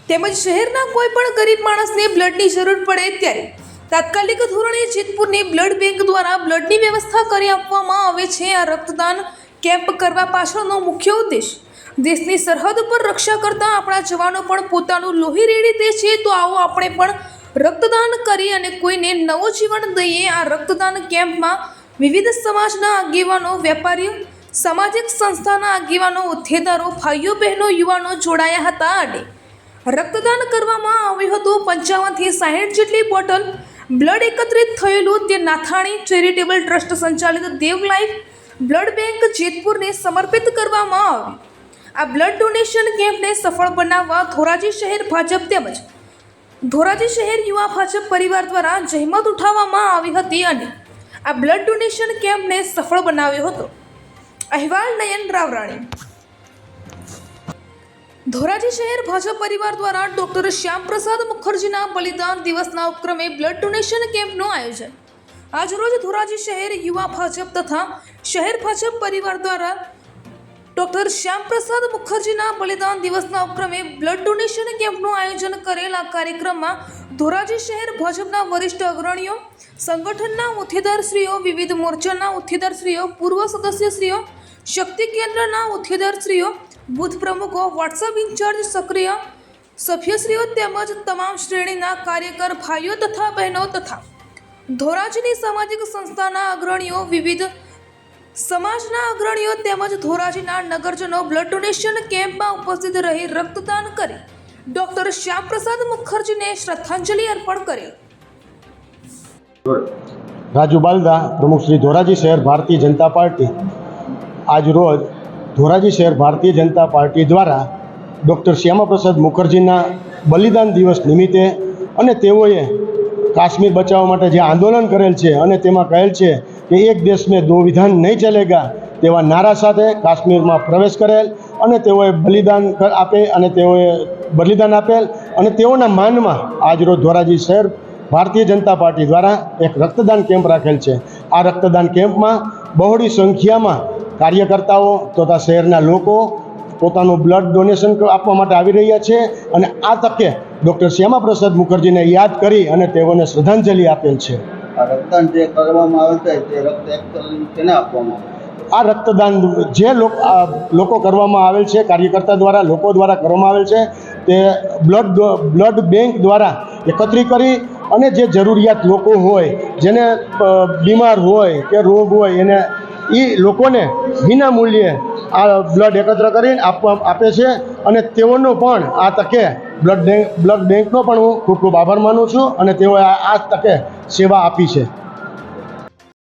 તેમજ શહેરના કોઈ પણ ગરીબ માણસને બ્લડની જરૂર પડે ત્યારે તાત્કાલિક ધોરણે જેતપુરની બ્લડ બેંક દ્વારા બ્લડની વ્યવસ્થા કરી આપવામાં આવે છે। આ રક્તદાન કેમ્પ કરવા પાછળનો મુખ્ય ઉદ્દેશ દેશની સરહદ પર રક્ષા કરતા આપણા જવાનો પણ પોતાનું લોહી રેડી દે છે, તો આવો આપણે પણ રક્તદાન કરી અને કોઈને નવું જીવન દઈએ। આ રક્તદાન કેમ્પમાં વિવિધ સમાજના આગેવાનો, વેપારીઓ, સામાજિક સંસ્થાના આગેવાનો, હોદ્દેદારો, ભાઈઓ બહેનો, યુવાનો જોડાયા હતા અને રક્તદાન કરવામાં આવ્યું હતું। 55 થી 60 જેટલી બોટલ બ્લડ એકત્રિત થયેલું તે નાથાણી ચેરિટેબલ ટ્રસ્ટ સંચાલિત દેવ લાઈફ બ્લડ બેંક જેતપુરને સમર્પિત કરવામાં આવ્યું। આ બ્લડ ડોનેશન કેમ્પને સફળ બનાવવા ધોરાજી શહેર ભાજપ તેમજ ધોરાજી શહેર યુવા ભાજપ પરિવાર દ્વારા જહેમત ઉઠાવવામાં આવી હતી અને આ બ્લડ ડોનેશન કેમ્પને સફળ બનાવ્યો હતો। અહેવાલ નયન રાવરાણી। ધોરાજી શહેર ભાજપ પરિવાર દ્વારા ડોક્ટર શ્યામપ્રસાદ મુખર્જીના બલિદાન દિવસના ઉપક્રમે બ્લડ ડોનેશન કેમ્પનું આયોજન। આજરોજ ધોરાજી શહેર યુવા ભાજપ તથા શહેર ભાજપ પરિવાર દ્વારા ડોક્ટર શ્યામપ્રસાદ મુખર્જીના બલિદાન દિવસના ઉપક્રમે બ્લડ ડોનેશન કેમ્પનું આયોજન કરેલ। આ કાર્યક્રમમાં ધોરાજી શહેર ભાજપના વરિષ્ઠ અગ્રણીઓ, સંગઠનના હોદ્દેદારશ્રીઓ, વિવિધ મોરચાના હોદ્દેદારશ્રીઓ, પૂર્વ સદસ્યશ્રીઓ, શક્તિ કેન્દ્રના હોદ્દેદારશ્રીઓ, બૂથ પ્રમુખો, વોટ્સઅપ ઇન્ચાર્જ, સક્રિય સભ્યશ્રીઓ તેમજ તમામ શ્રેણીના કાર્યકર ભાઈઓ તથા બહેનો તથા ધોરાજીની સામાજિક સંસ્થાના અગ્રણીઓ, વિવિધ સમાજના અગ્રણીઓ તેમજ ધોરાજીના નગરજનો બ્લડ ડોનેશન કેમ્પમાં ઉપસ્થિત રહી રક્તદાન કરી ડોક્ટર શ્યામપ્રસાદ મુખર્જીને શ્રદ્ધાંજલિ અર્પણ કરેલ। રાજુ બાલદા, પ્રમુખ શ્રી ધોરાજી શહેર ભારતીય જનતા પાર્ટી। આજ રોજ ધોરાજી શહેર ભારતીય જનતા પાર્ટી દ્વારા ડૉક્ટર શ્યામાપ્રસાદ મુખર્જીના બલિદાન દિવસ નિમિત્તે અને તેઓએ કાશ્મીર બચાવવા માટે જે આંદોલન કરેલ છે અને તેમાં કહેલ છે કે એક દેશ મેં દો વિધાન નહીં ચલેગા તેવા નારા સાથે કાશ્મીરમાં પ્રવેશ કરેલ અને તેઓએ બલિદાન આપેલ અને તેઓના માનમાં આજરોજ ધોરાજી શહેર ભારતીય જનતા પાર્ટી દ્વારા એક રક્તદાન કેમ્પ રાખેલ છે। આ રક્તદાન કેમ્પમાં બહોળી સંખ્યામાં કાર્યકર્તાઓ તથા શહેરના લોકો પોતાનું બ્લડ ડોનેશન આપવા માટે આવી રહ્યા છે અને આ તકે ડૉક્ટર શ્યામાપ્રસાદ મુખર્જીને યાદ કરી અને તેઓને શ્રદ્ધાંજલિ આપેલ છે। આ રક્તદાન જે કરવામાં આવે છે તે રક્ત કેને આપવામાં આવે? આ રક્તદાન જે લોકો કરવામાં આવેલ છે, કાર્યકર્તા દ્વારા, લોકો દ્વારા કરવામાં આવેલ છે, તે બ્લડ બેંક દ્વારા એકત્રિત કરી અને જે જરૂરિયાત લોકો હોય, જેને બીમાર હોય કે રોગ હોય, એને એ લોકોને વિના મૂલ્યે આ બ્લડ એકત્ર કરીને આપે છે અને તેઓનો પણ આ તકે બ્લડ બેંકનો પણ હું ખૂબ ખૂબ આભાર માનું છું અને તેઓએ આ તકે સેવા આપી છે।